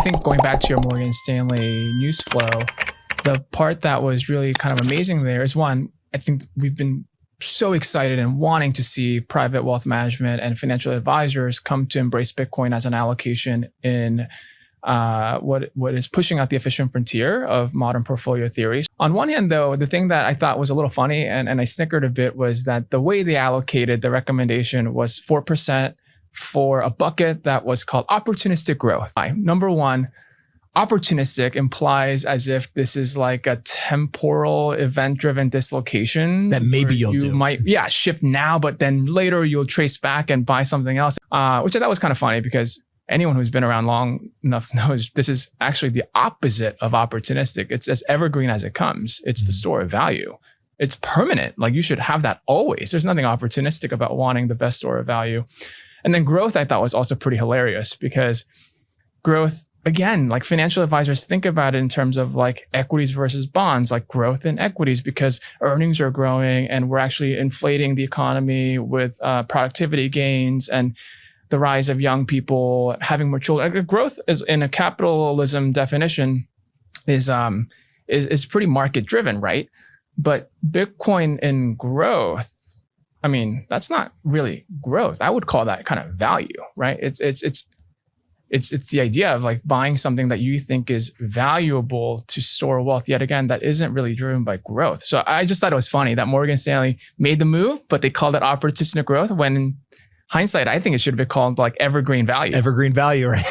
think going back to your Morgan Stanley news flow, the part that was really kind of amazing there is one, I think we've been so excited and wanting to see private wealth management and financial advisors come to embrace Bitcoin as an allocation in what is pushing out the efficient frontier of modern portfolio theories. On one hand, though, the thing that I thought was a little funny and I snickered a bit was that the way they allocated the recommendation was 4% for a bucket that was called opportunistic growth. Number one, opportunistic implies as if this is like a temporal event-driven dislocation that maybe you might shift now, but then later you'll trace back and buy something else, which I thought was kind of funny because anyone who's been around long enough knows this is actually the opposite of opportunistic. It's as evergreen as it comes. It's the store of value. It's permanent. Like you should have that always. There's nothing opportunistic about wanting the best store of value. And then growth I thought was also pretty hilarious because growth, again, like financial advisors think about it in terms of like equities versus bonds, like growth in equities because earnings are growing and we're actually inflating the economy with productivity gains and the rise of young people having more children. Like growth is in a capitalism definition is pretty market driven, right? But Bitcoin in growth, I mean, that's not really growth. I would call that kind of value, right? It's the idea of like buying something that you think is valuable to store wealth yet again that isn't really driven by growth. So I just thought it was funny that Morgan Stanley made the move, but they called it opportunistic growth when in hindsight, I think it should have been called like evergreen value. Evergreen value, right?